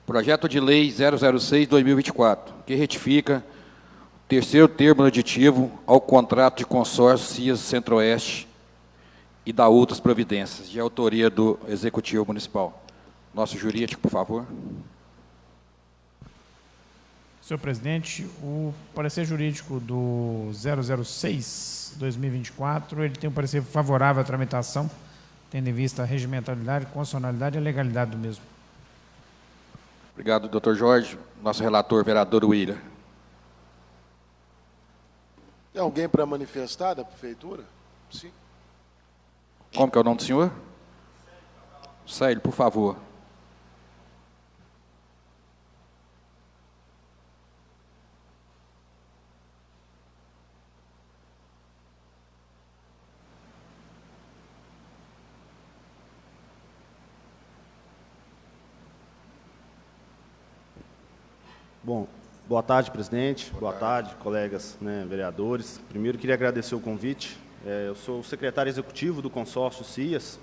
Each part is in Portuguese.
Projeto de Lei 006/2024, que retifica o terceiro termo aditivo ao contrato de consórcio CIAS Centro-Oeste e dá outras providências, de autoria do Executivo Municipal. Nosso jurídico, por favor. Senhor presidente, o parecer jurídico do 006/2024, ele tem um parecer favorável à tramitação, tendo em vista a regimentalidade, constitucionalidade e a legalidade do mesmo. Obrigado, doutor Jorge. Nosso relator, vereador William. Tem alguém para manifestar da prefeitura? Sim. Como que é o nome do senhor? Célio, por favor. Bom, boa tarde, presidente. Boa tarde, colegas, vereadores. Primeiro, queria agradecer o convite. Eu sou o secretário executivo do consórcio CIAS.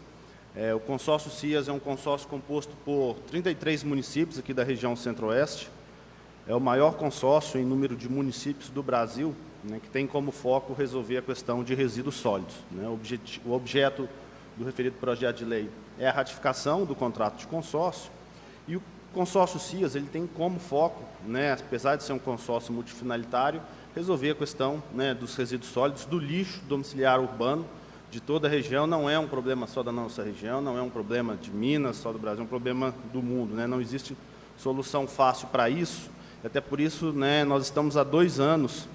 O consórcio CIAS é um consórcio composto por 33 municípios aqui da região Centro-Oeste. É o maior consórcio em número de municípios do Brasil, que tem como foco resolver a questão de resíduos sólidos. O objeto do referido projeto de lei é a ratificação do contrato de consórcio, e o consórcio CIAS ele tem como foco, apesar de ser um consórcio multifinalitário, resolver a questão dos resíduos sólidos, do lixo domiciliar urbano de toda a região. Não é um problema só da nossa região, não é um problema de Minas, só do Brasil, é um problema do mundo. Não existe solução fácil para isso, até por isso nós estamos há 2 anos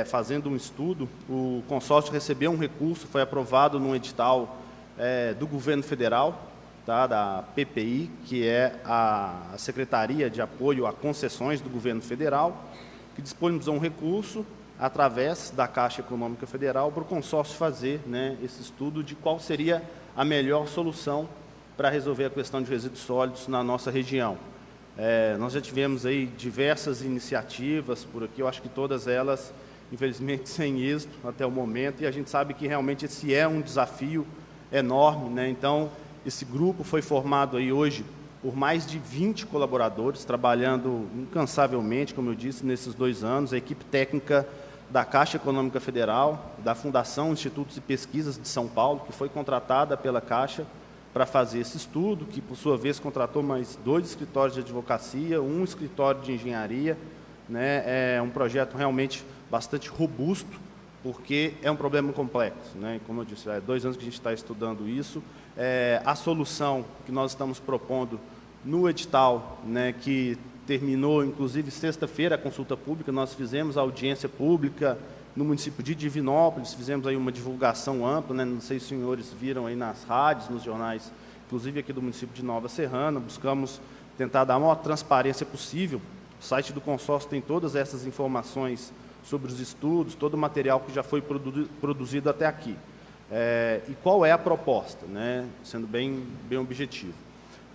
fazendo um estudo. O consórcio recebeu um recurso, foi aprovado num edital do governo federal, da PPI, que é a Secretaria de Apoio a Concessões do Governo Federal, que disponibilizou um recurso através da Caixa Econômica Federal para o consórcio fazer esse estudo de qual seria a melhor solução para resolver a questão de resíduos sólidos na nossa região. Nós já tivemos aí diversas iniciativas por aqui, eu acho que todas elas, infelizmente, sem êxito até o momento, e a gente sabe que realmente esse é um desafio enorme, Então, esse grupo foi formado aí hoje por mais de 20 colaboradores, trabalhando incansavelmente, como eu disse, nesses 2 anos. A equipe técnica da Caixa Econômica Federal, da Fundação Institutos e Pesquisas de São Paulo, que foi contratada pela Caixa para fazer esse estudo, que, por sua vez, contratou mais 2 escritórios de advocacia, 1 escritório de engenharia. É um projeto realmente bastante robusto, porque é um problema complexo. Como eu disse, há 2 anos que a gente está estudando isso. A solução que nós estamos propondo no edital, que terminou, inclusive, sexta-feira, a consulta pública, nós fizemos a audiência pública no município de Divinópolis, fizemos aí uma divulgação ampla, não sei se os senhores viram aí nas rádios, nos jornais, inclusive aqui do município de Nova Serrana, buscamos tentar dar a maior transparência possível. O site do consórcio tem todas essas informações sobre os estudos, todo o material que já foi produzido até aqui. E qual é a proposta, sendo bem objetivo?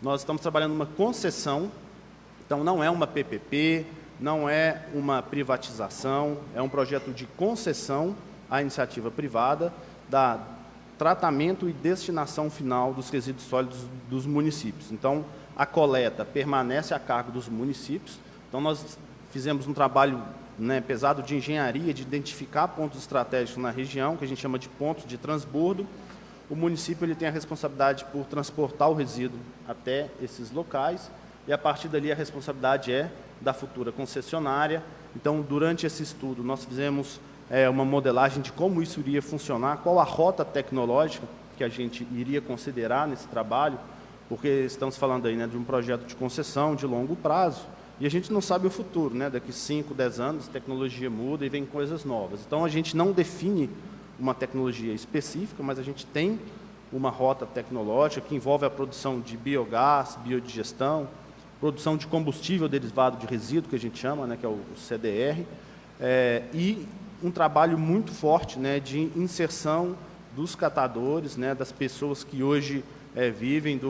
Nós estamos trabalhando uma concessão, então não é uma PPP, não é uma privatização, é um projeto de concessão à iniciativa privada da tratamento e destinação final dos resíduos sólidos dos municípios. Então, a coleta permanece a cargo dos municípios. Então, nós fizemos um trabalho pesado de engenharia, de identificar pontos estratégicos na região, que a gente chama de pontos de transbordo. O município ele tem a responsabilidade por transportar o resíduo até esses locais, e a partir dali a responsabilidade é da futura concessionária. Então, durante esse estudo, nós fizemos uma modelagem de como isso iria funcionar, qual a rota tecnológica que a gente iria considerar nesse trabalho, porque estamos falando aí de um projeto de concessão de longo prazo, e a gente não sabe o futuro, daqui 5, 10 anos, a tecnologia muda e vem coisas novas. Então, a gente não define uma tecnologia específica, mas a gente tem uma rota tecnológica que envolve a produção de biogás, biodigestão, produção de combustível derivado de resíduo, que a gente chama, que é o CDR, e um trabalho muito forte de inserção dos catadores, das pessoas que hoje vivem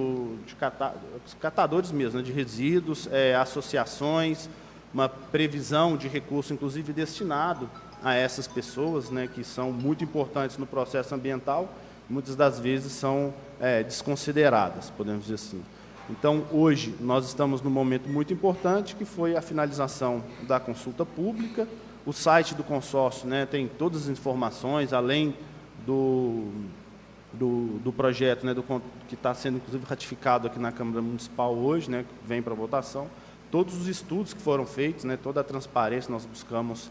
catadores mesmo, de resíduos, associações, uma previsão de recurso, inclusive, destinado a essas pessoas, que são muito importantes no processo ambiental, muitas das vezes são desconsideradas, podemos dizer assim. Então, hoje, nós estamos num momento muito importante, que foi a finalização da consulta pública. O site do consórcio, né, tem todas as informações, além do projeto, né, que está sendo, inclusive, ratificado aqui na Câmara Municipal hoje, né, que vem para votação. Todos os estudos que foram feitos, né, toda a transparência, nós buscamos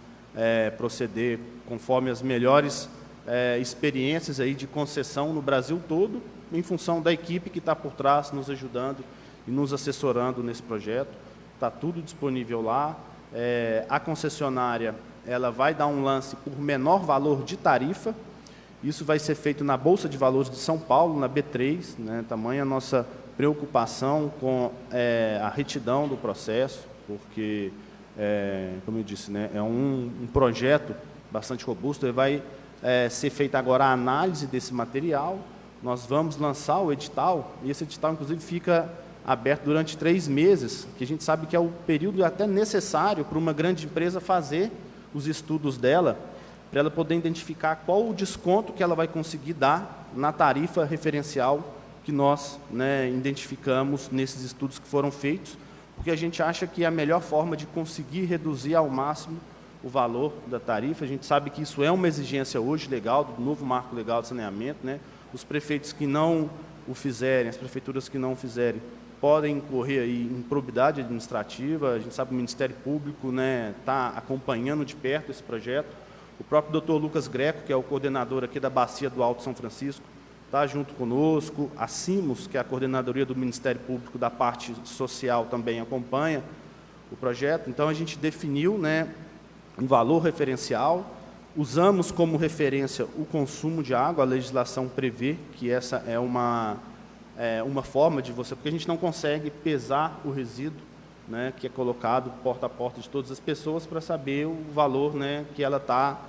proceder conforme as melhores experiências aí de concessão no Brasil todo, em função da equipe que está por trás, nos ajudando e nos assessorando nesse projeto. Está tudo disponível lá. A concessionária, ela vai dar um lance por menor valor de tarifa. Isso vai ser feito na Bolsa de Valores de São Paulo, na B3, né? Tamanha a nossa preocupação com a retidão do processo, porque, como eu disse, né, é um projeto bastante robusto. E vai ser feita agora a análise desse material. Nós vamos lançar o edital, e esse edital, inclusive, fica aberto durante 3 meses, que a gente sabe que é o período até necessário para uma grande empresa fazer os estudos dela, para ela poder identificar qual o desconto que ela vai conseguir dar na tarifa referencial que nós, né, identificamos nesses estudos que foram feitos, porque a gente acha que é a melhor forma de conseguir reduzir ao máximo o valor da tarifa. A gente sabe que isso é uma exigência hoje legal, do novo marco legal de saneamento, né? Os prefeitos que não o fizerem, as prefeituras que não o fizerem, podem incorrer aí em improbidade administrativa. A gente sabe que o Ministério Público, né, está acompanhando de perto esse projeto. O próprio Dr. Lucas Greco, que é o coordenador aqui da Bacia do Alto São Francisco, está junto conosco. A CIMOS, que é a coordenadoria do Ministério Público da parte social, também acompanha o projeto. Então, a gente definiu, né, um valor referencial. Usamos como referência o consumo de água. A legislação prevê que essa é uma forma de você, porque a gente não consegue pesar o resíduo, né, que é colocado porta a porta de todas as pessoas, para saber o valor, né, que ela está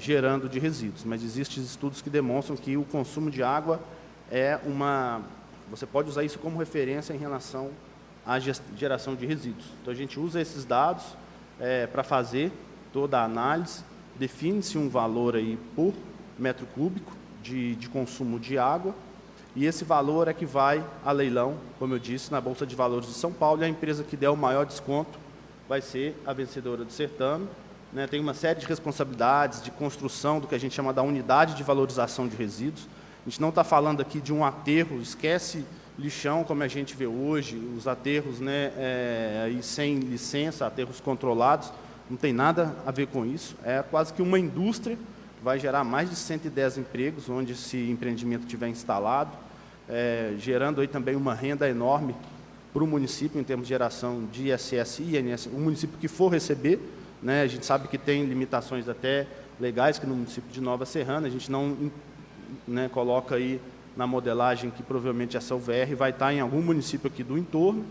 gerando de resíduos. Mas existem estudos que demonstram que o consumo de água você pode usar isso como referência em relação à geração de resíduos. Então, a gente usa esses dados para fazer toda a análise. Define-se um valor aí por metro cúbico de consumo de água, e esse valor é que vai a leilão, como eu disse, na Bolsa de Valores de São Paulo, e a empresa que der o maior desconto vai ser a vencedora do certame, né? Tem uma série de responsabilidades de construção do que a gente chama da unidade de valorização de resíduos. A gente não está falando aqui de um aterro, esquece lixão como a gente vê hoje, os aterros, né, aí sem licença, aterros controlados. Não tem nada a ver com isso. É quase que uma indústria, vai gerar mais de 110 empregos, onde esse empreendimento estiver instalado, gerando aí também uma renda enorme para o município, em termos de geração de ISS e INSS. O município que for receber, né, a gente sabe que tem limitações até legais, que no município de Nova Serrana, a gente não, né, coloca aí na modelagem que provavelmente essa UVR vai estar em algum município aqui do entorno.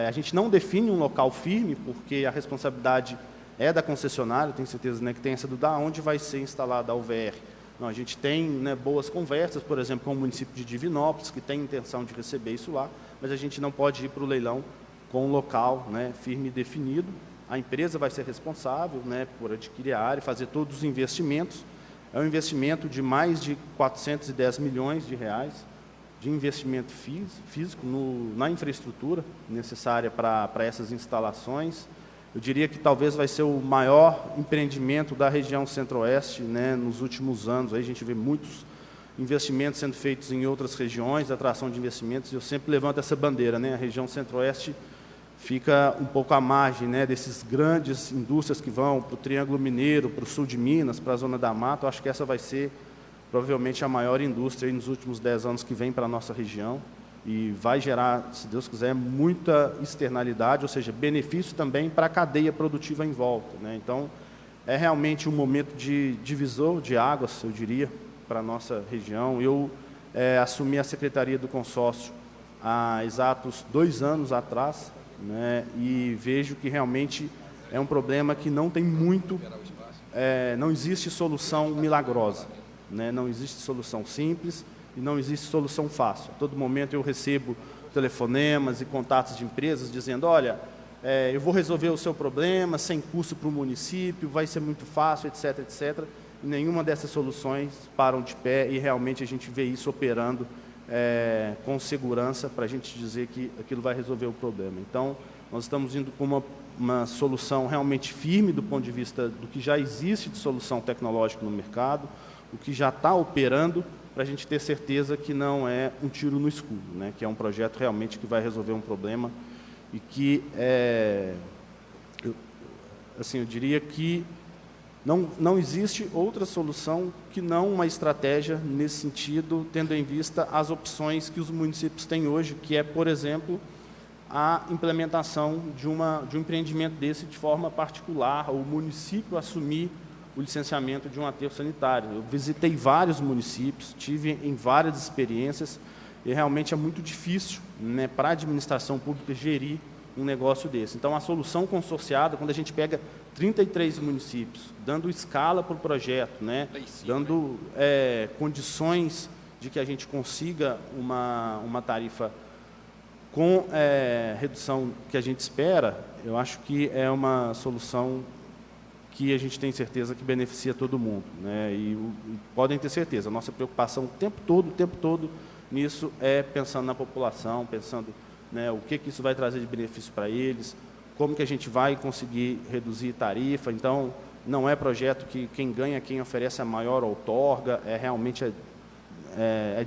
A gente não define um local firme, porque a responsabilidade é da concessionária, tenho certeza, né, que tem essa dúvida, onde vai ser instalada a UVR. Não, a gente tem, né, boas conversas, por exemplo, com o município de Divinópolis, que tem intenção de receber isso lá, mas a gente não pode ir para o leilão com um local, né, firme e definido. A empresa vai ser responsável, né, por adquirir a área e fazer todos os investimentos. É um investimento de mais de 410 milhões de reais, de investimento físico na infraestrutura necessária para essas instalações. Eu diria que talvez vai ser o maior empreendimento da região centro-oeste, né, nos últimos anos. Aí a gente vê muitos investimentos sendo feitos em outras regiões, atração de investimentos, e eu sempre levanto essa bandeira, né? A região centro-oeste fica um pouco à margem, né, desses grandes indústrias que vão para o Triângulo Mineiro, para o sul de Minas, para a Zona da Mata. Eu acho que essa vai ser provavelmente a maior indústria aí nos últimos 10 anos que vem para a nossa região, e vai gerar, se Deus quiser, muita externalidade, ou seja, benefício também para a cadeia produtiva em volta, né? Então, é realmente um momento de divisor de águas, eu diria, para a nossa região. Eu assumi a secretaria do consórcio há exatos 2 anos atrás, né, e vejo que realmente é um problema que não tem muito, não existe solução milagrosa, né? Não existe solução simples e não existe solução fácil. A todo momento eu recebo telefonemas e contatos de empresas dizendo: olha, eu vou resolver o seu problema sem custo para o município, vai ser muito fácil, etc, etc. E nenhuma dessas soluções param de pé, e realmente a gente vê isso operando com segurança para a gente dizer que aquilo vai resolver o problema. Então, nós estamos indo com uma solução realmente firme do ponto de vista do que já existe de solução tecnológica no mercado, o que já está operando, para a gente ter certeza que não é um tiro no escuro, né? Que é um projeto realmente que vai resolver um problema e que, eu diria que não existe outra solução que não uma estratégia nesse sentido, tendo em vista as opções que os municípios têm hoje, que é, por exemplo, a implementação de um empreendimento desse de forma particular, o município assumir o licenciamento de um aterro sanitário. Eu visitei vários municípios, tive em várias experiências, e realmente é muito difícil, né, para a administração pública gerir um negócio desse. Então, a solução consorciada, quando a gente pega 33 municípios, dando escala para o projeto, né, dando condições de que a gente consiga uma tarifa com redução que a gente espera, eu acho que é uma solução que a gente tem certeza que beneficia todo mundo, né? E podem ter certeza, a nossa preocupação o tempo todo nisso é pensando na população, pensando, né, o que isso vai trazer de benefício para eles, como que a gente vai conseguir reduzir tarifa. Então, não é projeto que quem ganha, quem oferece a maior outorga, realmente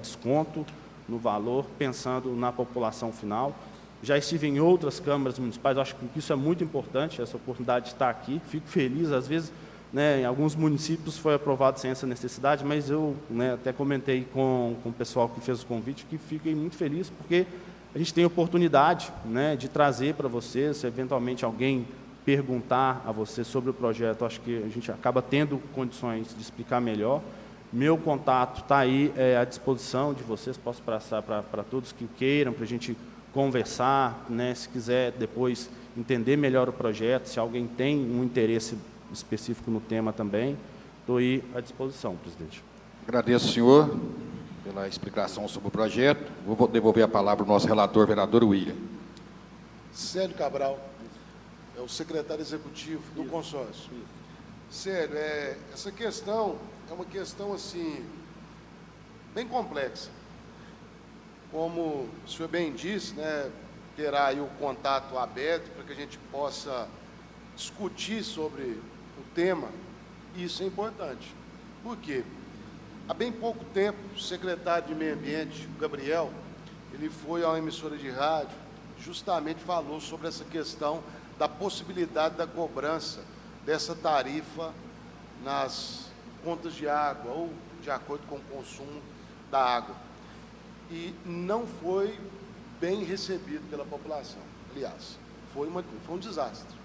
desconto no valor, pensando na população final. Já estive em outras câmaras municipais, acho que isso é muito importante, essa oportunidade de estar aqui. Fico feliz, às vezes, né, em alguns municípios foi aprovado sem essa necessidade, mas eu, né, até comentei com o pessoal que fez o convite que fiquei muito feliz, porque a gente tem a oportunidade, né, de trazer para vocês, se eventualmente alguém perguntar a você sobre o projeto, acho que a gente acaba tendo condições de explicar melhor. Meu contato está aí à disposição de vocês, posso passar para todos que queiram, para a gente conversar, né, se quiser depois entender melhor o projeto, se alguém tem um interesse específico no tema também, estou aí à disposição, presidente. Agradeço, senhor, pela explicação sobre o projeto. Vou devolver a palavra ao nosso relator, vereador William. Célio Cabral, é o secretário executivo do consórcio. Célio, essa questão é uma questão, assim, bem complexa. Como o senhor bem disse, né, terá aí o contato aberto para que a gente possa discutir sobre o tema, e isso é importante. Por quê? Há bem pouco tempo, o secretário de Meio Ambiente, o Gabriel, ele foi a uma emissora de rádio, justamente falou sobre essa questão da possibilidade da cobrança dessa tarifa nas contas de água, ou de acordo com o consumo da água. E não foi bem recebido pela população. Aliás, foi um desastre.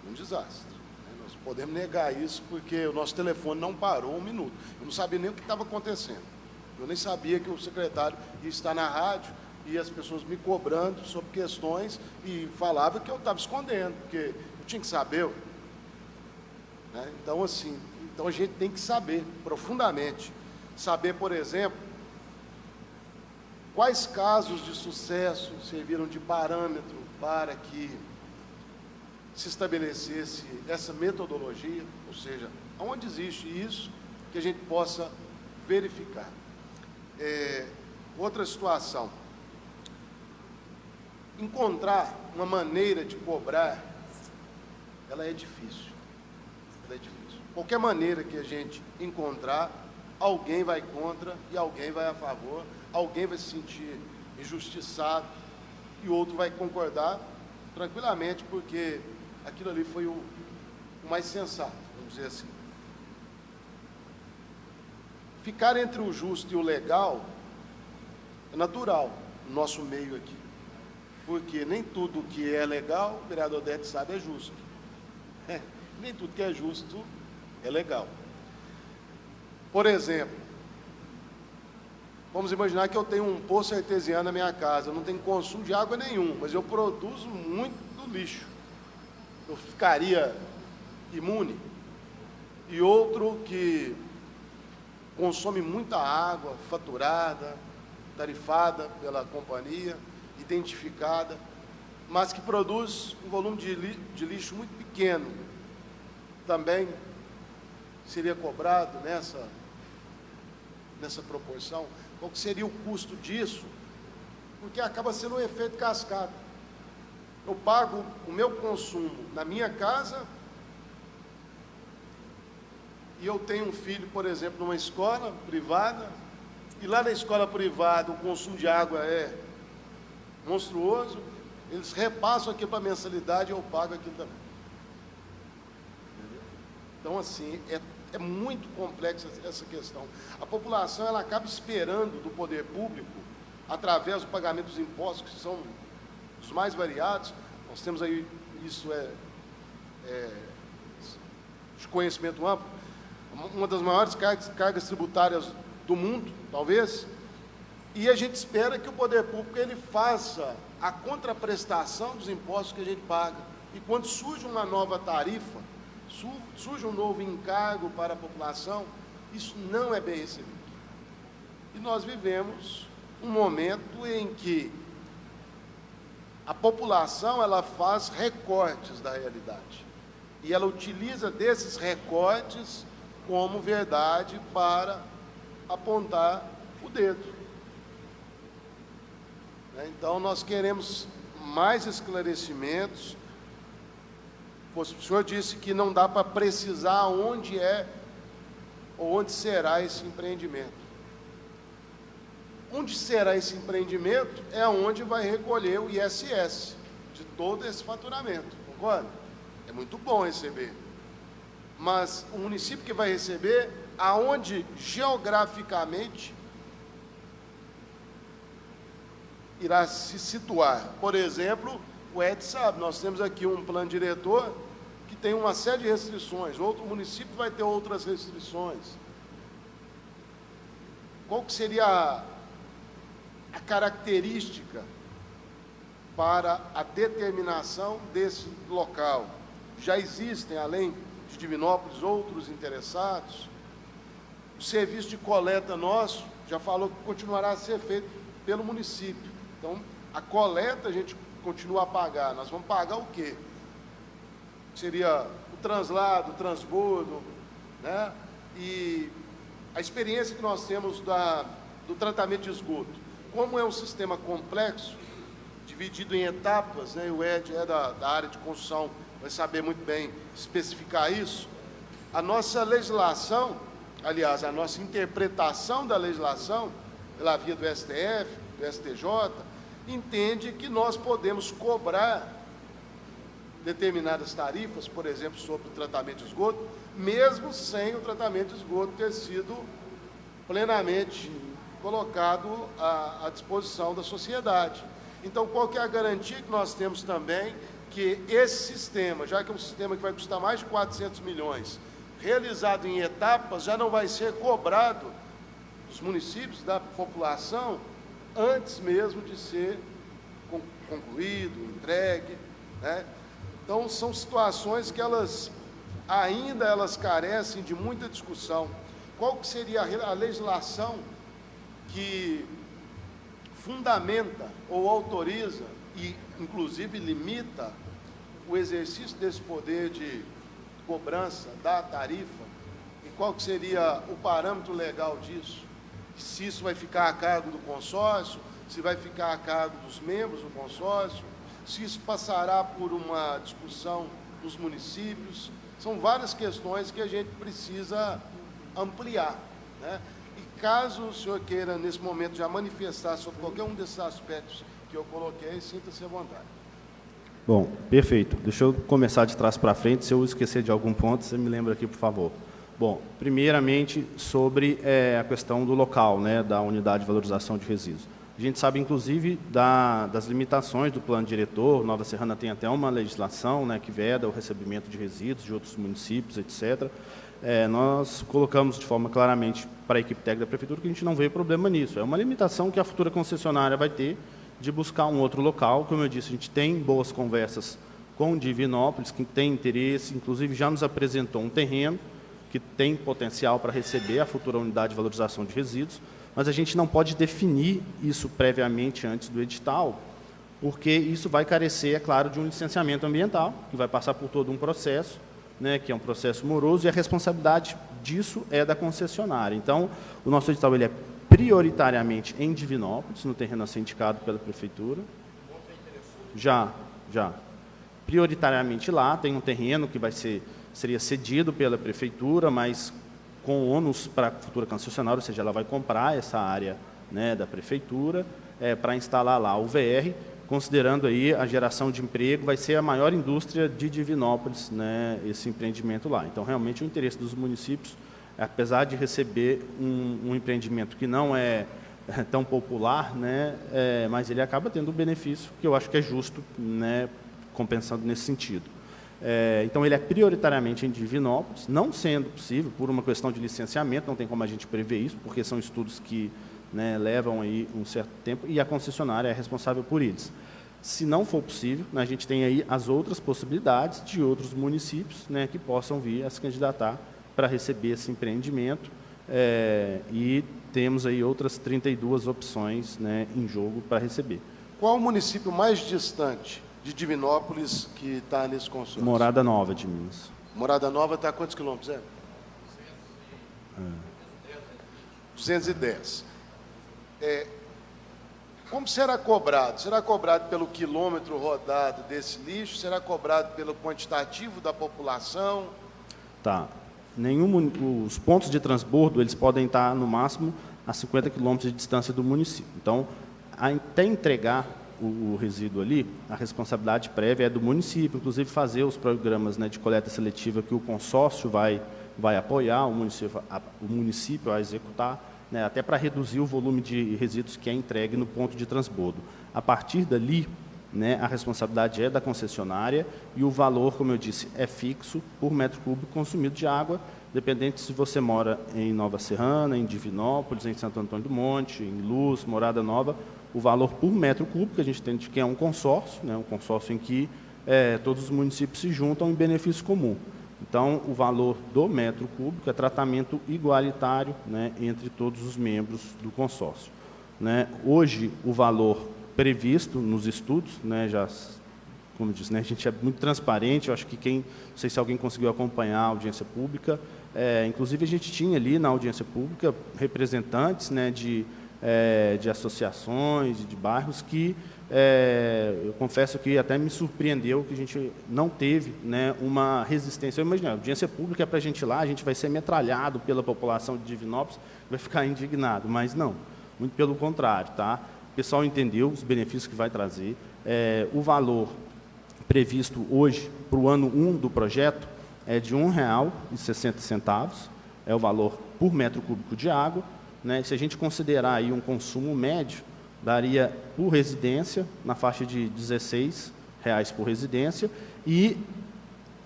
Um desastre. Nós podemos negar isso porque o nosso telefone não parou um minuto. Eu não sabia nem o que estava acontecendo. Eu nem sabia que o secretário ia estar na rádio e as pessoas me cobrando sobre questões e falava que eu estava escondendo, porque eu tinha que saber. Né? Então, assim, a gente tem que saber profundamente. Saber, por exemplo, quais casos de sucesso serviram de parâmetro para que se estabelecesse essa metodologia, ou seja, onde existe isso, que a gente possa verificar. Outra situação, encontrar uma maneira de cobrar, ela é difícil. Qualquer maneira que a gente encontrar, alguém vai contra e alguém vai a favor, alguém vai se sentir injustiçado e outro vai concordar tranquilamente, porque aquilo ali foi o mais sensato, vamos dizer assim. Ficar entre o justo e o legal é natural no nosso meio aqui, porque nem tudo que é legal, o vereador Odete sabe, é justo. Nem tudo que é justo é legal. Por exemplo, vamos imaginar que eu tenho um poço artesiano na minha casa, eu não tenho consumo de água nenhum, mas eu produzo muito lixo. Eu ficaria imune? E outro que consome muita água, faturada, tarifada pela companhia, identificada, mas que produz um volume de lixo muito pequeno, também seria cobrado nessa proporção? qual que seria o custo disso, porque acaba sendo um efeito cascata. Eu pago o meu consumo na minha casa e eu tenho um filho, por exemplo, numa escola privada, e lá na escola privada o consumo de água é monstruoso, eles repassam aqui para a mensalidade e eu pago aqui também. Então, assim, é muito complexa essa questão. A população, ela acaba esperando do poder público, através do pagamento dos impostos, que são os mais variados. Nós temos aí, isso de conhecimento amplo, uma das maiores cargas tributárias do mundo, talvez, e a gente espera que o poder público ele faça a contraprestação dos impostos que a gente paga. E quando surge uma nova tarifa, surge um novo encargo para a população, isso não é bem recebido. E nós vivemos um momento em que a população ela faz recortes da realidade. E ela utiliza desses recortes como verdade para apontar o dedo. Então, nós queremos mais esclarecimentos. O senhor disse que não dá para precisar onde é ou onde será esse empreendimento. Onde será esse empreendimento é onde vai recolher o ISS de todo esse faturamento, concorda? É muito bom receber. Mas o município que vai receber, aonde geograficamente irá se situar. Por exemplo, o Ed sabe, nós temos aqui um plano diretor que tem uma série de restrições, outro município vai ter outras restrições. Qual que seria a característica para a determinação desse local? Já existem, além de Divinópolis, outros interessados. O serviço de coleta nosso já falou que continuará a ser feito pelo município. Então, a coleta a gente continua a pagar. Nós vamos pagar o quê? Seria o translado, o transbordo, né? E a experiência que nós temos do tratamento de esgoto. Como é um sistema complexo, dividido em etapas, né? O Ed é da área de construção, vai saber muito bem especificar isso. A nossa legislação, aliás, a nossa interpretação da legislação, pela via do STF, do STJ, entende que nós podemos cobrar determinadas tarifas, por exemplo, sobre o tratamento de esgoto, mesmo sem o tratamento de esgoto ter sido plenamente colocado à disposição da sociedade. Então, qual que é a garantia que nós temos também que esse sistema, já que é um sistema que vai custar mais de 400 milhões, realizado em etapas, já não vai ser cobrado dos municípios, da população, antes mesmo de ser concluído, entregue, né? Então, são situações que elas carecem de muita discussão. Qual que seria a legislação que fundamenta ou autoriza e, inclusive, limita o exercício desse poder de cobrança da tarifa? E qual que seria o parâmetro legal disso? Se isso vai ficar a cargo do consórcio, se vai ficar a cargo dos membros do consórcio, se isso passará por uma discussão dos municípios. São várias questões que a gente precisa ampliar, né? E caso o senhor queira, nesse momento, já manifestar sobre qualquer um desses aspectos que eu coloquei, sinta-se à vontade. Bom, perfeito. Deixa eu começar de trás para frente. Se eu esquecer de algum ponto, você me lembra aqui, por favor. Bom, primeiramente, sobre a questão do local, né, da unidade de valorização de resíduos. A gente sabe, inclusive, das limitações do plano diretor. Nova Serrana tem até uma legislação, né, que veda o recebimento de resíduos de outros municípios, etc. Nós colocamos de forma claramente para a equipe técnica da Prefeitura que a gente não vê problema nisso. É uma limitação que a futura concessionária vai ter de buscar um outro local. Como eu disse, a gente tem boas conversas com Divinópolis, que tem interesse, inclusive já nos apresentou um terreno que tem potencial para receber a futura unidade de valorização de resíduos, mas a gente não pode definir isso previamente antes do edital, porque isso vai carecer, é claro, de um licenciamento ambiental, que vai passar por todo um processo, né, que é um processo moroso, e a responsabilidade disso é da concessionária. Então, o nosso edital ele é prioritariamente em Divinópolis, no terreno a ser indicado pela Prefeitura. Já. Prioritariamente lá, tem um terreno que seria cedido pela Prefeitura, mas com ônus para a futura concessionária, ou seja, ela vai comprar essa área, né, da Prefeitura para instalar lá o VR, considerando aí a geração de emprego, vai ser a maior indústria de Divinópolis, né, esse empreendimento lá. Então, realmente, o interesse dos municípios, apesar de receber um empreendimento que não é tão popular, né, mas ele acaba tendo um benefício que eu acho que é justo, né, compensando nesse sentido. Então, ele é prioritariamente em Divinópolis, não sendo possível, por uma questão de licenciamento, não tem como a gente prever isso, porque são estudos que, né, levam aí um certo tempo, e a concessionária é responsável por eles. Se não for possível, né, a gente tem aí as outras possibilidades de outros municípios, né, que possam vir a se candidatar para receber esse empreendimento, e temos aí outras 32 opções, né, em jogo para receber. Qual o município mais distante de Divinópolis que está nesse consórcio? Morada Nova de Minas. Morada Nova está a quantos quilômetros? 210. Como será cobrado? Será cobrado pelo quilômetro rodado desse lixo? Será cobrado pelo quantitativo da população? Tá. Os pontos de transbordo, eles podem estar, no máximo, a 50 quilômetros de distância do município. Então, até entregar o resíduo ali, a responsabilidade prévia é do município, inclusive fazer os programas, né, de coleta seletiva que o consórcio vai apoiar, o município a executar, né, até para reduzir o volume de resíduos que é entregue no ponto de transbordo. A partir dali, né, a responsabilidade é da concessionária e o valor, como eu disse, é fixo por metro cúbico consumido de água, dependente se você mora em Nova Serrana, em Divinópolis, em Santo Antônio do Monte, em Luz, Morada Nova, o valor por metro cúbico, que a gente entende que é um consórcio, né, um consórcio em que todos os municípios se juntam em benefício comum. Então, o valor do metro cúbico é tratamento igualitário, né, entre todos os membros do consórcio. Né? Hoje, o valor previsto nos estudos, né, já, como eu disse, né, a gente é muito transparente, eu acho que não sei se alguém conseguiu acompanhar a audiência pública, inclusive a gente tinha ali na audiência pública representantes, né, de associações, de bairros que, eu confesso que até me surpreendeu que a gente não teve, né, uma resistência. Eu imaginei, a audiência pública é para a gente ir lá, a gente vai ser metralhado pela população de Divinópolis, vai ficar indignado, mas não, muito pelo contrário, tá? O pessoal entendeu os benefícios que vai trazer, o valor previsto hoje para o ano 1 do projeto é de R$ 1,60, é o valor por metro cúbico de água, né? Se a gente considerar aí um consumo médio, daria por residência, na faixa de R$ 16 por residência, e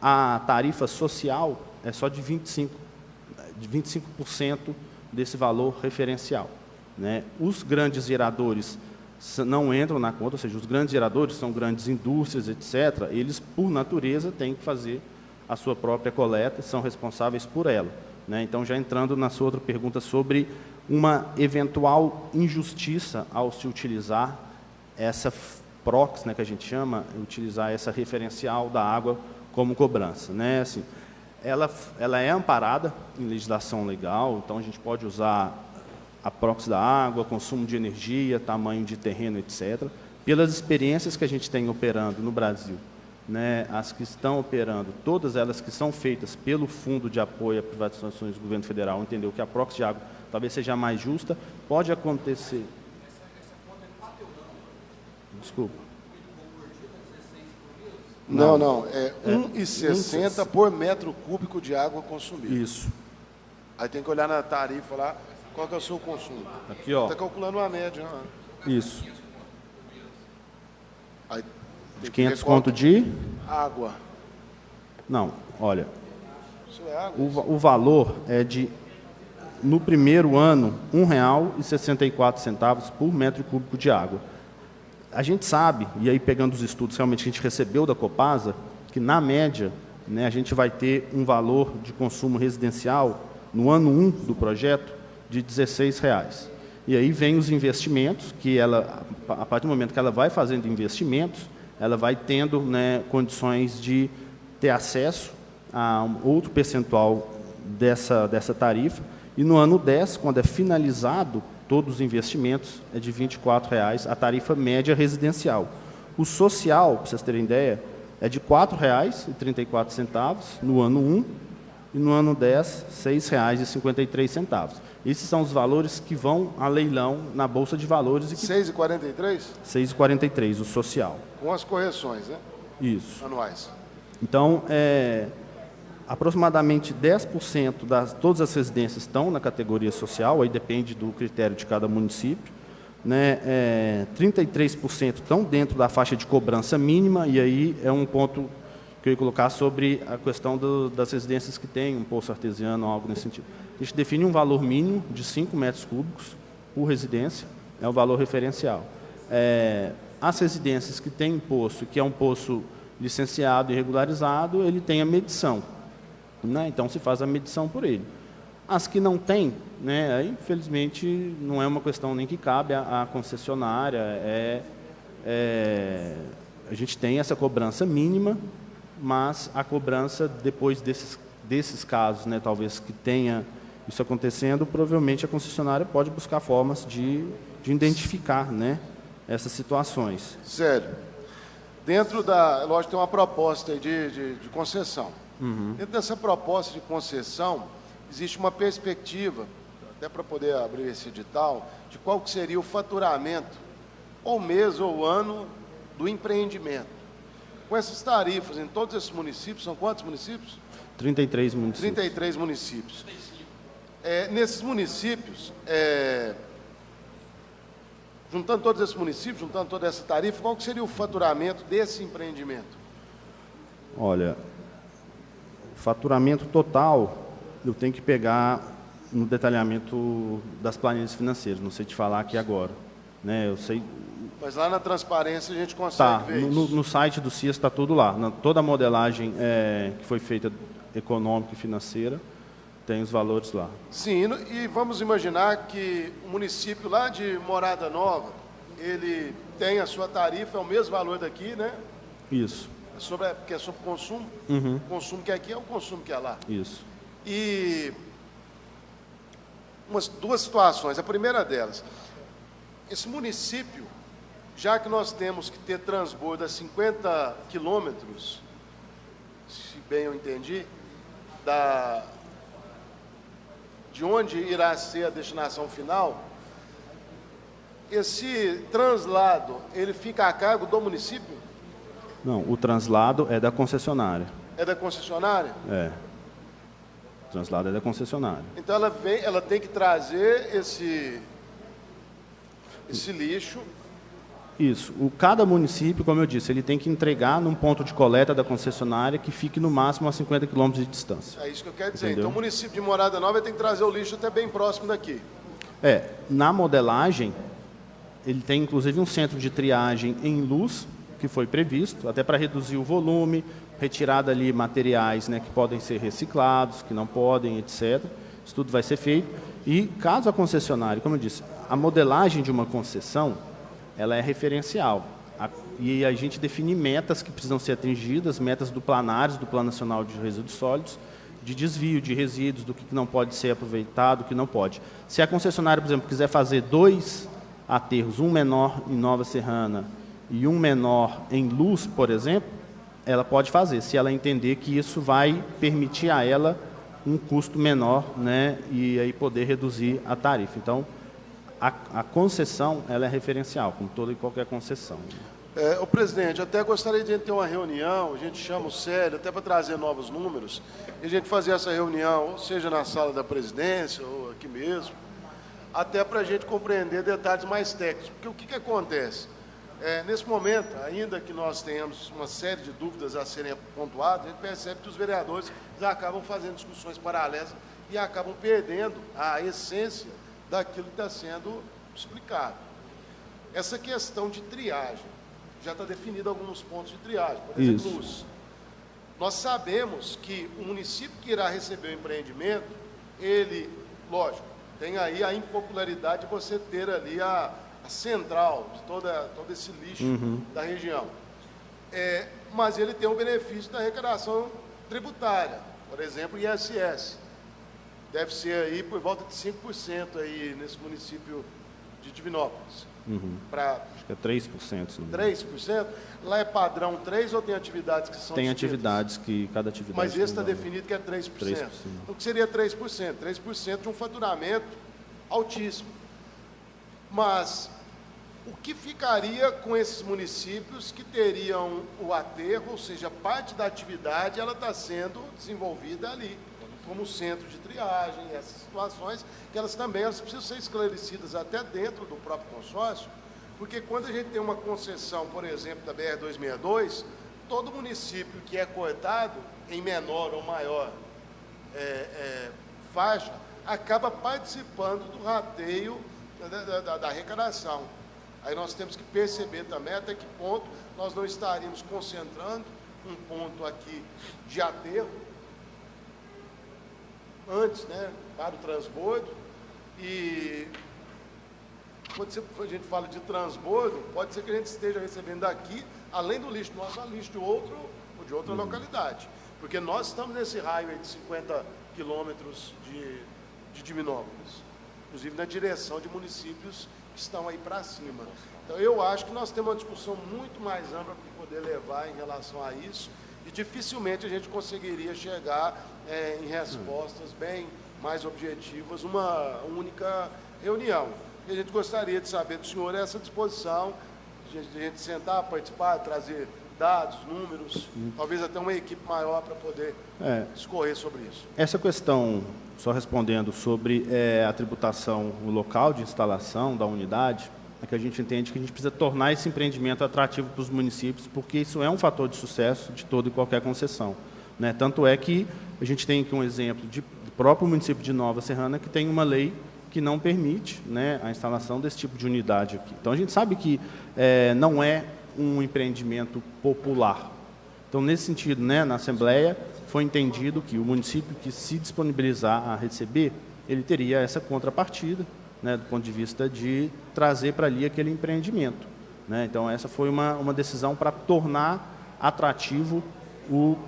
a tarifa social é só de 25% desse valor referencial. Né? Os grandes geradores não entram na conta, ou seja, os grandes geradores são grandes indústrias, etc., eles, por natureza, têm que fazer a sua própria coleta, são responsáveis por ela. Né? Então, já entrando na sua outra pergunta sobre uma eventual injustiça ao se utilizar essa PROX, né, que a gente chama, utilizar essa referencial da água como cobrança. Né? Assim, ela é amparada em legislação legal, então a gente pode usar a PROX da água, consumo de energia, tamanho de terreno, etc. Pelas experiências que a gente tem operando no Brasil, né, as que estão operando, todas elas que são feitas pelo Fundo de Apoio a Privatizações do Governo Federal, entendeu que a PROX de água talvez seja a mais justa, pode acontecer... Desculpa. Não, é 1,60 por metro cúbico de água consumida. Isso. Aí tem que olhar na tarifa lá, qual que é o seu consumo. Aqui, ó. Está calculando uma média. Isso. Aí De 500 conto de... água. Não, olha, Isso é água? o valor é de, no primeiro ano, R$ 1,64 por metro cúbico de água. A gente sabe, e aí pegando os estudos realmente que a gente recebeu da Copasa, que na média, né, a gente vai ter um valor de consumo residencial no ano 1 do projeto de R$ 16. E aí vem os investimentos, que ela, a partir do momento que ela vai fazendo investimentos, ela vai tendo, né, condições de ter acesso a um outro percentual dessa tarifa, e no ano 10, quando é finalizado, todos os investimentos, é de R$ 24,00 a tarifa média residencial. O social, para vocês terem ideia, é de R$ 4,34 no ano 1 e no ano 10, R$ 6,53. Esses são os valores que vão a leilão na Bolsa de Valores. 6,43? 6,43, o social. Com as correções, né? Isso. Anuais. Então, aproximadamente 10% todas as residências estão na categoria social, aí depende do critério de cada município. Né? 33% estão dentro da faixa de cobrança mínima, e aí é um ponto que eu ia colocar sobre a questão das residências que têm um poço artesiano ou algo nesse sentido. A gente define um valor mínimo de 5 metros cúbicos por residência, é o valor referencial. As residências que têm poço, que é um poço licenciado e regularizado, ele tem a medição, né? Então se faz a medição por ele. As que não têm, né, aí, infelizmente, não é uma questão nem que cabe à concessionária, a gente tem essa cobrança mínima, mas a cobrança, depois desses casos, né, talvez que tenha isso acontecendo, provavelmente a concessionária pode buscar formas de identificar, né, essas situações. Sério. Dentro da... Lógico, tem uma proposta aí de concessão. Dentro dessa proposta de concessão, existe uma perspectiva, até para poder abrir esse edital, de qual que seria o faturamento, ou mês ou ano, do empreendimento. Com essas tarifas em todos esses municípios, são quantos municípios? 33 municípios. 33 municípios. Nesses municípios, juntando todos esses municípios, juntando toda essa tarifa, qual que seria o faturamento desse empreendimento? Olha, o faturamento total, eu tenho que pegar no detalhamento das planilhas financeiras, não sei te falar aqui agora. Né? Eu sei... Mas lá na transparência a gente consegue ver isso. No site do CIAS está tudo lá. Toda a modelagem que foi feita econômica e financeira tem os valores lá. Sim, e vamos imaginar que o município lá de Morada Nova, ele tem a sua tarifa, é o mesmo valor daqui, né? Isso. Porque é sobre consumo. Uhum. O consumo que é aqui é o consumo que é lá. Isso. E duas situações. A primeira delas, esse município, já que nós temos que ter transbordo a 50 quilômetros, se bem eu entendi, de onde irá ser a destinação final, esse translado, ele fica a cargo do município? Não, o translado é da concessionária. É da concessionária? É. O translado é da concessionária. Então ela tem que trazer esse lixo. Isso. Cada município, como eu disse, ele tem que entregar num ponto de coleta da concessionária que fique no máximo a 50 quilômetros de distância. É isso que eu quero dizer. Entendeu? Então o município de Morada Nova tem que trazer o lixo até bem próximo daqui. Na modelagem, ele tem inclusive um centro de triagem em luz, que foi previsto, até para reduzir o volume, retirada ali materiais, né, que podem ser reciclados, que não podem, etc. Isso tudo vai ser feito. E caso a concessionária, como eu disse, a modelagem de uma concessão, ela é referencial. E a gente define metas que precisam ser atingidas, metas do Planários, do Plano Nacional de Resíduos Sólidos, de desvio de resíduos, do que não pode ser aproveitado, o que não pode. Se a concessionária, por exemplo, quiser fazer 2 aterros, um menor em Nova Serrana e um menor em Luz, por exemplo, ela pode fazer, se ela entender que isso vai permitir a ela um custo menor, né, e aí poder reduzir a tarifa. Então, a concessão, ela é referencial, como toda e qualquer concessão. O presidente, até gostaria de ter uma reunião, a gente chama o Célio, até para trazer novos números, e a gente fazer essa reunião, ou seja na sala da presidência, ou aqui mesmo, até para a gente compreender detalhes mais técnicos. Porque o que acontece? Nesse momento, ainda que nós tenhamos uma série de dúvidas a serem pontuadas, a gente percebe que os vereadores já acabam fazendo discussões paralelas e acabam perdendo a essência daquilo que está sendo explicado. Essa questão de triagem, já está definido alguns pontos de triagem. Por exemplo, luz. Nós sabemos que o município que irá receber o empreendimento, ele, lógico, tem aí a impopularidade de você ter ali a central de todo esse lixo da região. Mas ele tem o benefício da arrecadação tributária, por exemplo, ISS. deve ser aí por volta de 5% aí nesse município de Divinópolis. Acho que é 3%. Se não me engano. 3%? Lá é padrão 3% ou tem atividades que são Tem distintas? atividades que cada atividade... Mas esse está tem um valor. definido que é 3%. 3%. Então, o que seria 3%? 3% de um faturamento altíssimo. Mas o que ficaria com esses municípios que teriam o aterro, ou seja, parte da atividade ela está sendo desenvolvida ali, como centro de triagem, essas situações, que elas precisam ser esclarecidas até dentro do próprio consórcio, porque quando a gente tem uma concessão, por exemplo, da BR-262, todo município que é cortado em menor ou maior faixa, acaba participando do rateio da arrecadação. Aí nós temos que perceber também até que ponto nós não estaríamos concentrando um ponto aqui de aterro antes, né, para o transbordo. E quando a gente fala de transbordo, pode ser que a gente esteja recebendo daqui, além do lixo nosso, a lixo de outro ou de outra localidade. Porque nós estamos nesse raio aí de 50 quilômetros de Divinópolis, inclusive na direção de municípios que estão aí para cima. Então, eu acho que nós temos uma discussão muito mais ampla para poder levar em relação a isso, e dificilmente a gente conseguiria chegar em respostas bem mais objetivas, uma única reunião. E a gente gostaria de saber do senhor essa disposição, de a gente sentar, participar, trazer dados, números, talvez até uma equipe maior para poder discorrer sobre isso. Essa questão, só respondendo sobre a tributação, o local de instalação da unidade, é que a gente entende que a gente precisa tornar esse empreendimento atrativo para os municípios, porque isso é um fator de sucesso de toda e qualquer concessão, né? Tanto é que a gente tem aqui um exemplo do próprio município de Nova Serrana, que tem uma lei que não permite, né, a instalação desse tipo de unidade aqui. Então, a gente sabe que não é um empreendimento popular. Então, nesse sentido, né, na Assembleia, foi entendido que o município que se disponibilizar a receber, ele teria essa contrapartida, né, do ponto de vista de trazer para ali aquele empreendimento, né? Então, essa foi uma decisão para tornar atrativo o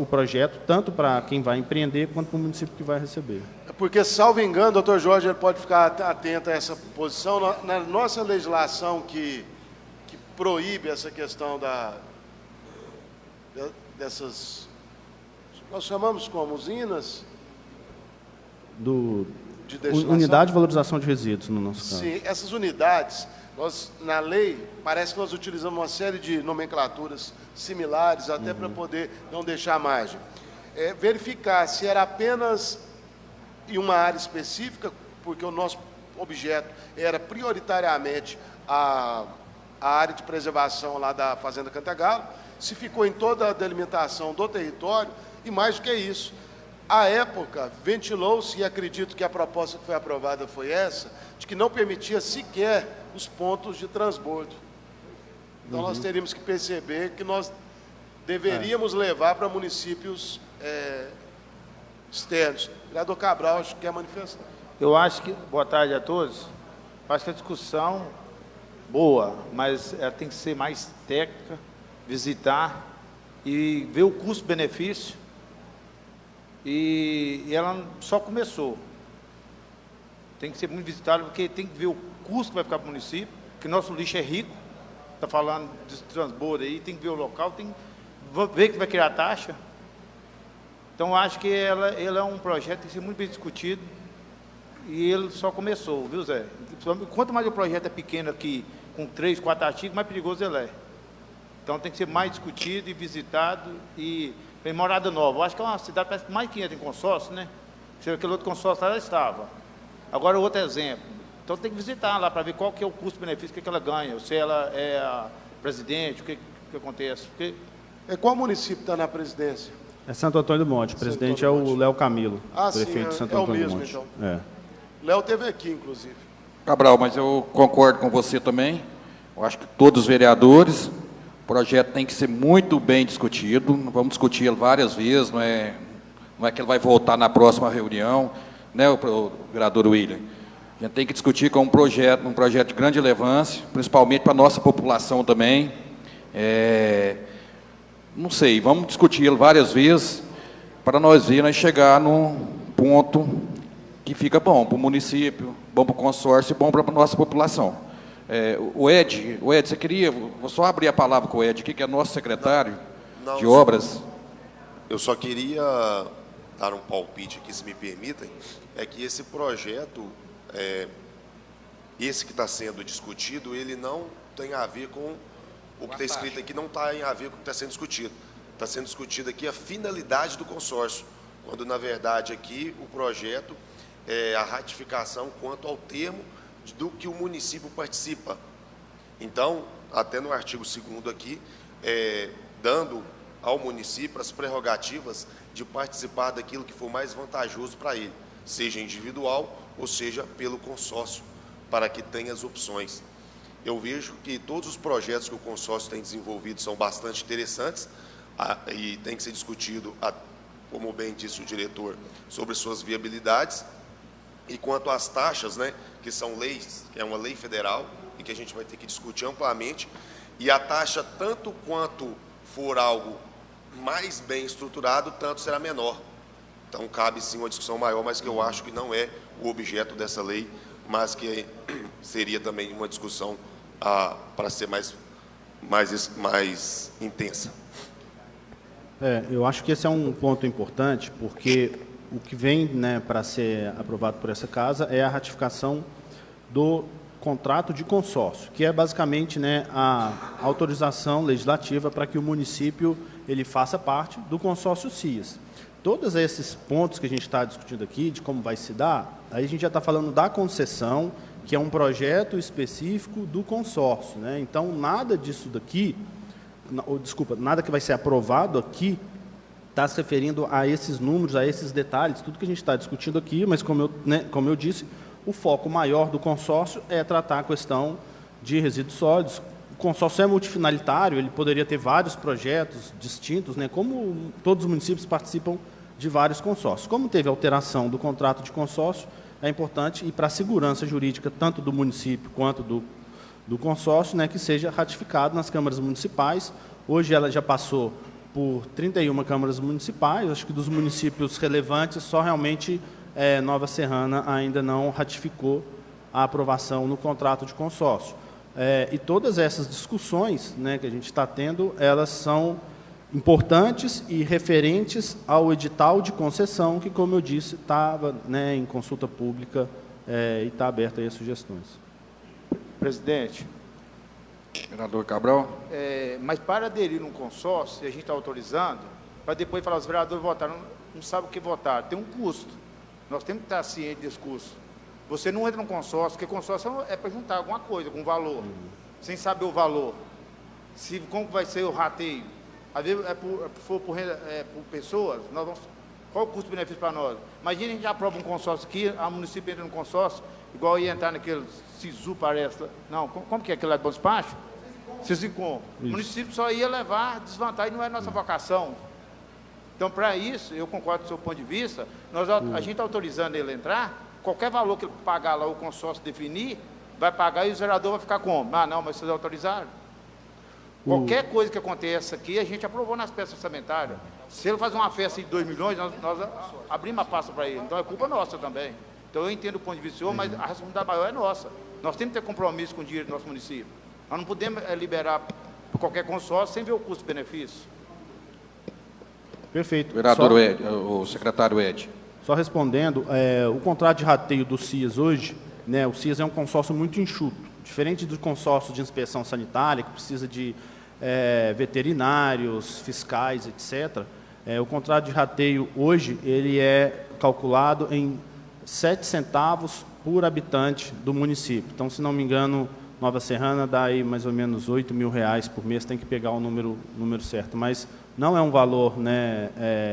projeto, tanto para quem vai empreender, quanto para o município que vai receber. Porque, salvo engano, doutor Jorge, ele pode ficar atento a essa posição. Na nossa legislação que proíbe essa questão dessas, nós chamamos como usinas de destinação. Unidade de valorização de resíduos, no nosso caso. Sim, essas unidades, na lei, parece que nós utilizamos uma série de nomenclaturas similares, até para poder não deixar margem. Verificar se era apenas em uma área específica, porque o nosso objeto era prioritariamente a área de preservação lá da Fazenda Cantagalo, se ficou em toda a delimitação do território, e mais do que isso, à época, ventilou-se, e acredito que a proposta que foi aprovada foi essa, de que não permitia sequer os pontos de transbordo. Então, nós teríamos que perceber que nós deveríamos levar para municípios externos. O vereador Cabral, acho que quer manifestar. Eu acho que, boa tarde a todos, acho que a discussão boa, mas ela tem que ser mais técnica, visitar e ver o custo-benefício, e ela só começou. Tem que ser muito visitada, porque tem que ver o custo que vai ficar para o município, que nosso lixo é rico, está falando de transbordo aí, tem que ver o local, tem que ver que vai criar taxa. Então, acho que ela é um projeto que tem que ser muito bem discutido, e ele só começou, viu, Zé? Quanto mais o projeto é pequeno aqui, com 3, 4 artigos, mais perigoso ele é. Então, tem que ser mais discutido e visitado, e tem Morada Nova. Eu acho que é uma cidade, parece que mais 500 em consórcio, né? Aquele outro consórcio lá estava. Agora, outro exemplo. Então, tem que visitar lá para ver qual que é o custo-benefício, que ela ganha, se ela é a presidente, o que acontece. Porque... Qual município está na presidência? É Santo Antônio do Monte. O presidente é o Léo Camilo, prefeito de Santo Antônio do Monte. Então. É. Léo esteve aqui, inclusive. Cabral, mas eu concordo com você também. Eu acho que todos os vereadores, o projeto tem que ser muito bem discutido. Vamos discutir ele várias vezes, não é que ele vai voltar na próxima reunião, né, o vereador William? A gente tem que discutir com um projeto de grande relevância, principalmente para a nossa população também. Não sei, vamos discutir ele várias vezes, para nós chegar num ponto que fica bom para o município, bom para o consórcio e bom para a nossa população. O Ed, você queria, vou só abrir a palavra com o Ed aqui, que é nosso secretário Não, de obras. Eu só queria dar um palpite aqui, se me permitem, é que esse projeto, esse que está sendo discutido, ele não tem a ver com o que está escrito aqui, não tem a ver com o que está sendo discutido. Está sendo discutido aqui a finalidade do consórcio, quando, na verdade, aqui o projeto é a ratificação quanto ao termo do que o município participa. Então, até no artigo 2º aqui, dando ao município as prerrogativas de participar daquilo que for mais vantajoso para ele, seja individual ou seja pelo consórcio, para que tenha as opções. Eu vejo que todos os projetos que o consórcio tem desenvolvido são bastante interessantes e tem que ser discutido, como bem disse o diretor, sobre suas viabilidades. E quanto às taxas, né, que são leis, que é uma lei federal e que a gente vai ter que discutir amplamente, e a taxa, tanto quanto for algo mais bem estruturado, tanto será menor. Então, cabe sim uma discussão maior, mas que eu acho que não é o objeto dessa lei, mas que seria também uma discussão para ser mais intensa. Eu acho que esse é um ponto importante, porque o que vem, né, para ser aprovado por essa casa é a ratificação do contrato de consórcio, que é basicamente, né, a autorização legislativa para que o município ele faça parte do consórcio CIAS. Todos esses pontos que a gente está discutindo aqui, de como vai se dar, aí a gente já está falando da concessão, que é um projeto específico do consórcio, né? Então, nada disso daqui, nada que vai ser aprovado aqui, está se referindo a esses números, a esses detalhes, tudo que a gente está discutindo aqui, mas como eu disse, o foco maior do consórcio é tratar a questão de resíduos sólidos. O consórcio é multifinalitário, ele poderia ter vários projetos distintos, né, como todos os municípios participam de vários consórcios. Como teve alteração do contrato de consórcio, é importante, e para a segurança jurídica, tanto do município quanto do consórcio, né, que seja ratificado nas câmaras municipais. Hoje ela já passou por 31 câmaras municipais, acho que dos municípios relevantes, só realmente Nova Serrana ainda não ratificou a aprovação no contrato de consórcio. E todas essas discussões, né, que a gente está tendo, elas são importantes e referentes ao edital de concessão, que, como eu disse, estava, né, em consulta pública e está aberta aí a sugestões. Presidente, Vereador Cabral. mas para aderir num consórcio, e a gente está autorizando, para depois falar, os vereadores votaram, não sabem o que votar, tem um custo. Nós temos que estar cientes desse custo. Você não entra num consórcio, porque consórcio é para juntar alguma coisa, com valor, sem saber o valor. Como vai ser o rateio? Às vezes, for por pessoas, qual o custo-benefício para nós? Imagina a gente aprova um consórcio aqui, a município entra no consórcio, igual ia entrar naquele SISU, parece. Não, como que é aquele lá de Bom Despacho? Sisicom. O município só ia levar desvantagem, não é nossa vocação. Então, para isso, eu concordo com o seu ponto de vista, a gente está autorizando ele entrar, qualquer valor que ele pagar lá, o consórcio definir, vai pagar e o vereador vai ficar como? Não, mas vocês autorizaram. Qualquer coisa que aconteça aqui, a gente aprovou nas peças orçamentárias. Se ele fazer uma festa de 2 milhões, nós abrimos a pasta para ele. Então, é culpa nossa também. Então, eu entendo o ponto de vista do senhor, mas a responsabilidade maior é nossa. Nós temos que ter compromisso com o dinheiro do nosso município. Nós não podemos liberar para qualquer consórcio sem ver o custo-benefício. Perfeito. Vereador o secretário Ed. Só respondendo, o contrato de rateio do CIAS hoje, né, o CIAS é um consórcio muito enxuto, diferente do consórcio de inspeção sanitária, que precisa de veterinários, fiscais, etc. O contrato de rateio hoje ele é calculado em 7 centavos por habitante do município. Então, se não me engano, Nova Serrana dá aí mais ou menos R$8 mil por mês, tem que pegar o número certo, mas não é um valor, né,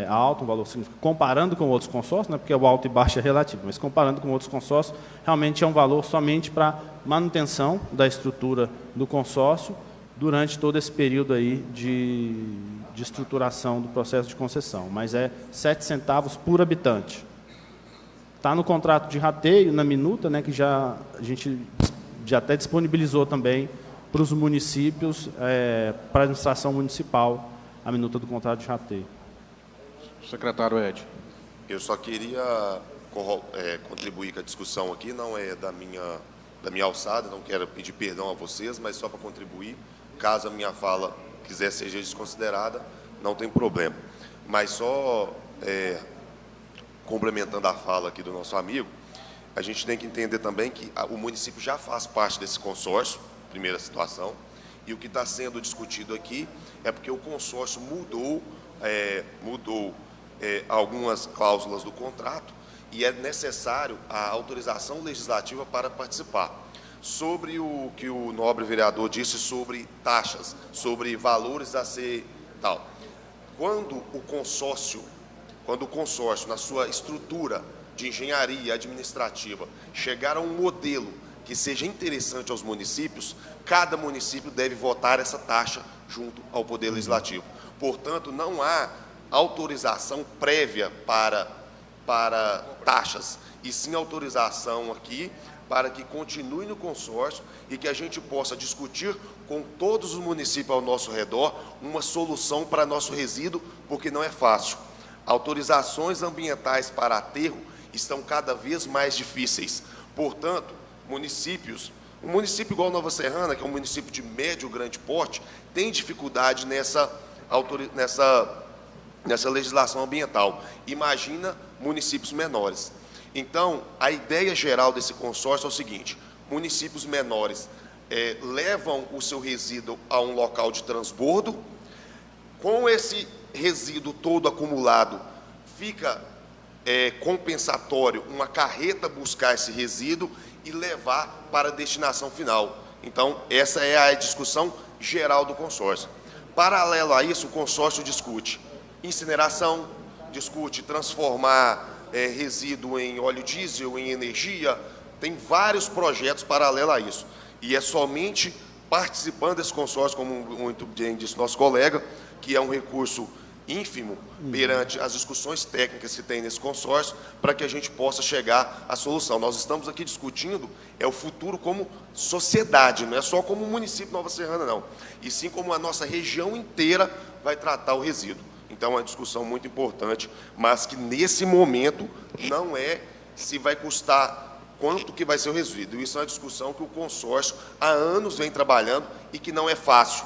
alto, um valor significativo, comparando com outros consórcios, né, porque o alto e baixo é relativo, mas comparando com outros consórcios, realmente é um valor somente para manutenção da estrutura do consórcio durante todo esse período aí de estruturação do processo de concessão, mas é 7 centavos por habitante. Está no contrato de rateio, na minuta, né, que a gente já até disponibilizou também para os municípios, para a administração municipal, a minuta do contrato de rateio. Secretário Ed. Eu só queria contribuir com a discussão aqui, não é da minha alçada, não quero pedir perdão a vocês, mas só para contribuir, caso a minha fala quiser seja desconsiderada, não tem problema. Mas só complementando a fala aqui do nosso amigo, a gente tem que entender também que o município já faz parte desse consórcio, primeira situação, e o que está sendo discutido aqui é porque o consórcio mudou algumas cláusulas do contrato e é necessário a autorização legislativa para participar. Sobre o que o nobre vereador disse sobre taxas, sobre valores a ser tal. Quando o consórcio, na sua estrutura de engenharia administrativa, chegar a um modelo que seja interessante aos municípios, cada município deve votar essa taxa junto ao Poder Legislativo. Portanto, não há autorização prévia para taxas, e sim autorização aqui para que continue no consórcio e que a gente possa discutir com todos os municípios ao nosso redor uma solução para nosso resíduo, porque não é fácil. Autorizações ambientais para aterro estão cada vez mais difíceis. Portanto, um município igual Nova Serrana, que é um município de médio grande porte, tem dificuldade nessa legislação ambiental. Imagina municípios menores. Então, a ideia geral desse consórcio é o seguinte: municípios menores levam o seu resíduo a um local de transbordo, com esse resíduo todo acumulado, fica compensatório uma carreta buscar esse resíduo e levar para a destinação final. Então, essa é a discussão geral do consórcio. Paralelo a isso, o consórcio discute incineração, discute transformar resíduo em óleo diesel, em energia, tem vários projetos paralelos a isso. E é somente participando desse consórcio, como muito bem disse nosso colega, que é um recurso ínfimo perante as discussões técnicas que tem nesse consórcio, para que a gente possa chegar à solução. Nós estamos aqui discutindo o futuro como sociedade, não é só como o município de Nova Serrana, não, e sim como a nossa região inteira vai tratar o resíduo. Então, é uma discussão muito importante, mas que nesse momento não é se vai custar quanto que vai ser o resíduo. Isso é uma discussão que o consórcio há anos vem trabalhando e que não é fácil.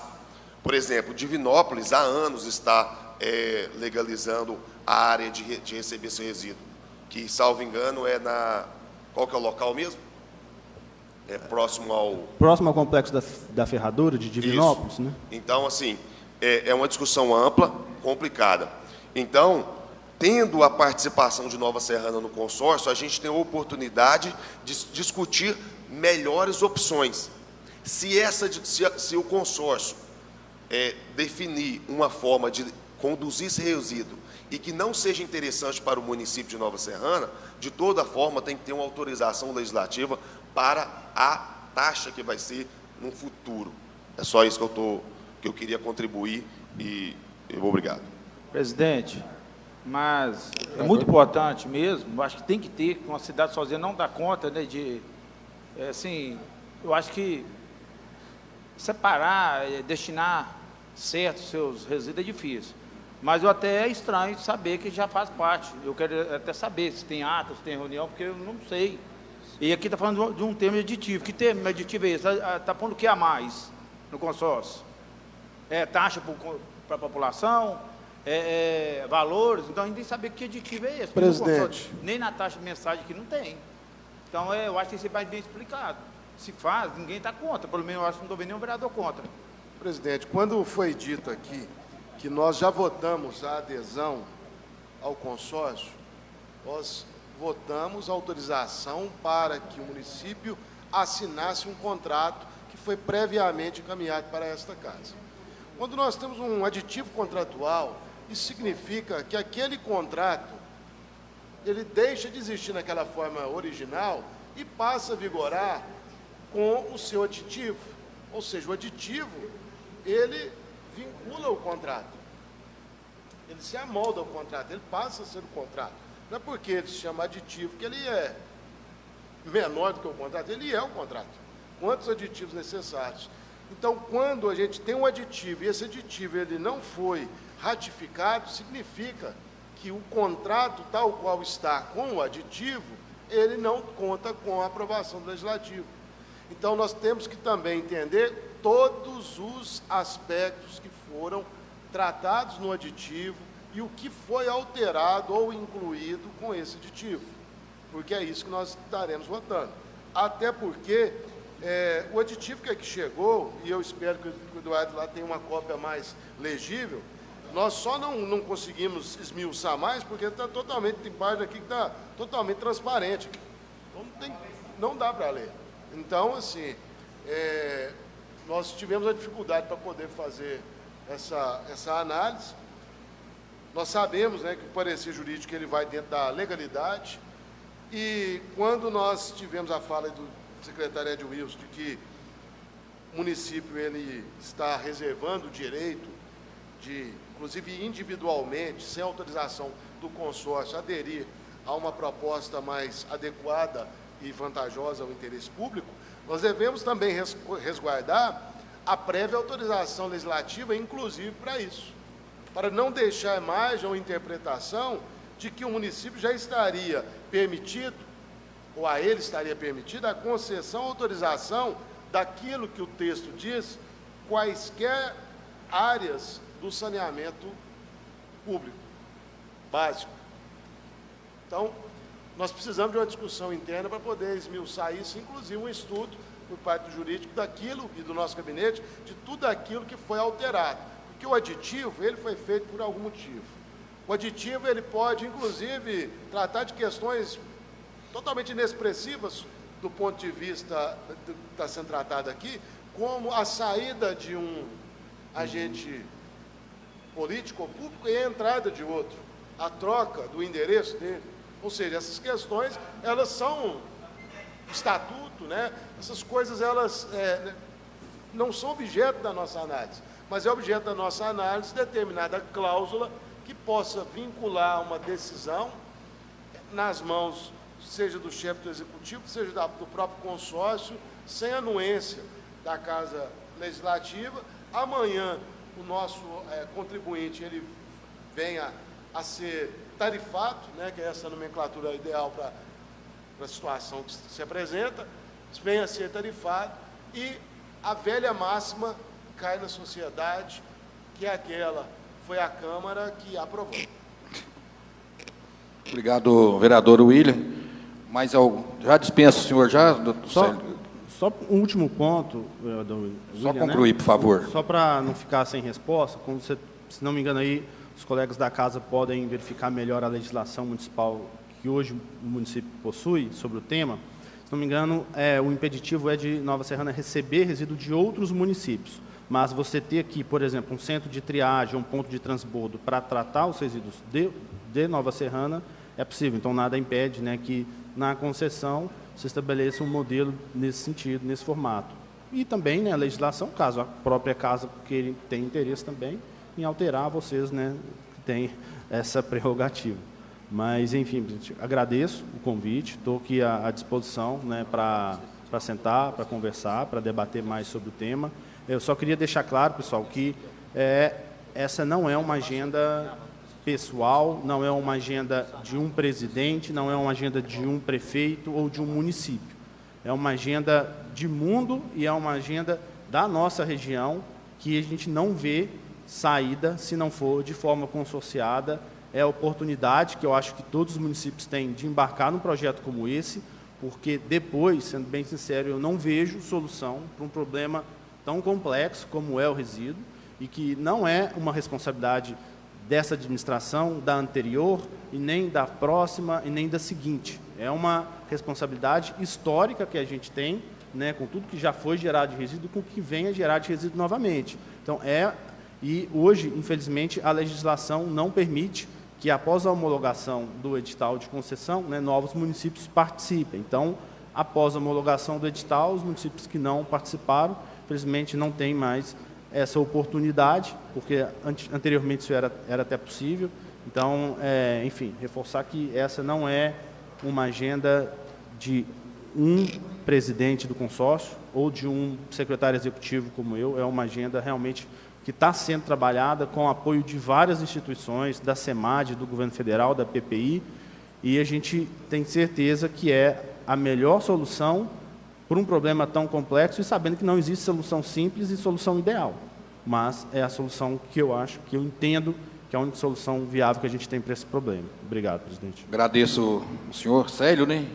Por exemplo, Divinópolis há anos está legalizando a área de receber esse resíduo, que, salvo engano, qual que é o local mesmo? Próximo ao complexo da Ferradura de Divinópolis, isso, né? Então, assim, é uma discussão ampla, complicada. Então, tendo a participação de Nova Serrana no consórcio, a gente tem a oportunidade de discutir melhores opções. Se o consórcio definir uma forma de conduzir esse resíduo e que não seja interessante para o município de Nova Serrana, de toda forma tem que ter uma autorização legislativa para a taxa que vai ser no futuro. É só isso que eu queria contribuir e obrigado. Presidente, mas é muito importante mesmo, acho que tem que ter, uma cidade sozinha não dá conta, né, assim, eu acho que separar, destinar certos seus resíduos é difícil. Mas eu até é estranho saber que já faz parte. Eu quero até saber se tem ata, se tem reunião, porque eu não sei. E aqui está falando de um termo aditivo. Que termo aditivo é esse? Está pondo o que a mais no consórcio? Taxa para a população? Valores? Então, a gente tem que saber que aditivo é esse. Presidente. Nem na taxa de mensagem aqui não tem. Então, eu acho que isso vai bem explicado. Se faz, ninguém está contra. Pelo menos eu acho que não estou vendo nenhum vereador contra. Presidente, quando foi dito aqui que nós já votamos a adesão ao consórcio, nós votamos a autorização para que o município assinasse um contrato que foi previamente encaminhado para esta casa. Quando nós temos um aditivo contratual, isso significa que aquele contrato, ele deixa de existir naquela forma original e passa a vigorar com o seu aditivo. Ou seja, o aditivo, ele vincula o contrato. Ele se amolda ao contrato, ele passa a ser o contrato. Não é porque ele se chama aditivo que ele é menor do que o contrato, ele é o contrato. Quantos aditivos necessários? Então, quando a gente tem um aditivo e esse aditivo ele não foi ratificado, significa que o contrato, tal qual está com o aditivo, ele não conta com a aprovação do Legislativo. Então, nós temos que também entender todos os aspectos que foram tratados no aditivo e o que foi alterado ou incluído com esse aditivo, porque é isso que nós estaremos votando. Até porque o aditivo que aqui chegou, e eu espero que o Eduardo lá tenha uma cópia mais legível, nós só não conseguimos esmiuçar mais porque está totalmente, tem página aqui que está totalmente transparente. Então, não dá para ler. Então, assim, nós tivemos a dificuldade para poder fazer essa análise. Nós sabemos, né, que o parecer jurídico ele vai dentro da legalidade, e quando nós tivemos a fala do secretário Ed Wilson de que o município ele está reservando o direito de, inclusive individualmente, sem autorização do consórcio, aderir a uma proposta mais adequada e vantajosa ao interesse público, nós devemos também resguardar a prévia autorização legislativa, inclusive para isso, para não deixar a imagem ou interpretação de que o município já estaria permitido, ou a ele estaria permitida, a concessão ou autorização daquilo que o texto diz, quaisquer áreas do saneamento público básico. Então, nós precisamos de uma discussão interna para poder esmiuçar isso, inclusive um estudo por parte do jurídico daquilo e do nosso gabinete, de tudo aquilo que foi alterado. Porque o aditivo, ele foi feito por algum motivo. O aditivo, ele pode, inclusive, tratar de questões totalmente inexpressivas do ponto de vista que está sendo tratado aqui, como a saída de um agente político ou público e a entrada de outro, a troca do endereço dele. Ou seja, essas questões, elas são estatuto, né? Essas coisas, elas não são objeto da nossa análise, mas é objeto da nossa análise determinada cláusula que possa vincular uma decisão nas mãos, seja do chefe do executivo, seja do próprio consórcio, sem anuência da Casa Legislativa. Amanhã, o nosso contribuinte, ele venha a ser tarifado, né, que é essa nomenclatura ideal para a situação que se apresenta, venha a ser tarifado e a velha máxima cai na sociedade, que é aquela, foi a Câmara que aprovou. Obrigado, vereador William. Mas já dispenso o senhor já, doutor Célio? Só um último ponto, vereador William. Só concluir, por favor. Só para não ficar sem resposta, como você, se não me engano aí, os colegas da casa podem verificar melhor a legislação municipal que hoje o município possui sobre o tema. Se não me engano, o impeditivo é de Nova Serrana receber resíduo de outros municípios. Mas você ter aqui, por exemplo, um centro de triagem, um ponto de transbordo para tratar os resíduos de Nova Serrana, é possível. Então, nada impede, né, que na concessão se estabeleça um modelo nesse sentido, nesse formato. E também, né, a legislação, caso a própria casa tenha interesse também em alterar, vocês, né, têm essa prerrogativa. Mas, enfim, agradeço o convite, estou aqui à disposição, né, para sentar, para conversar, para debater mais sobre o tema. Eu só queria deixar claro, pessoal, que essa não é uma agenda pessoal, não é uma agenda de um presidente, não é uma agenda de um prefeito ou de um município. É uma agenda de mundo e é uma agenda da nossa região que a gente não vê saída se não for de forma consorciada. É a oportunidade que eu acho que todos os municípios têm de embarcar num projeto como esse, porque depois, sendo bem sincero, eu não vejo solução para um problema tão complexo como é o resíduo e que não é uma responsabilidade dessa administração, da anterior, e nem da próxima, e nem da seguinte. É uma responsabilidade histórica que a gente tem, né, com tudo que já foi gerado de resíduo, com o que vem a gerar de resíduo novamente. Então, e hoje, infelizmente, a legislação não permite que, após a homologação do edital de concessão, né, novos municípios participem. Então, após a homologação do edital, os municípios que não participaram, infelizmente, não têm mais essa oportunidade, porque anteriormente isso era até possível. Então, enfim, reforçar que essa não é uma agenda de um presidente do consórcio ou de um secretário executivo como eu, é uma agenda realmente que está sendo trabalhada com o apoio de várias instituições, da SEMAD, do governo federal, da PPI, e a gente tem certeza que é a melhor solução para um problema tão complexo, e sabendo que não existe solução simples e solução ideal, mas é a solução que eu acho, que eu entendo que é a única solução viável que a gente tem para esse problema. Obrigado, presidente. Agradeço o senhor Célio, né?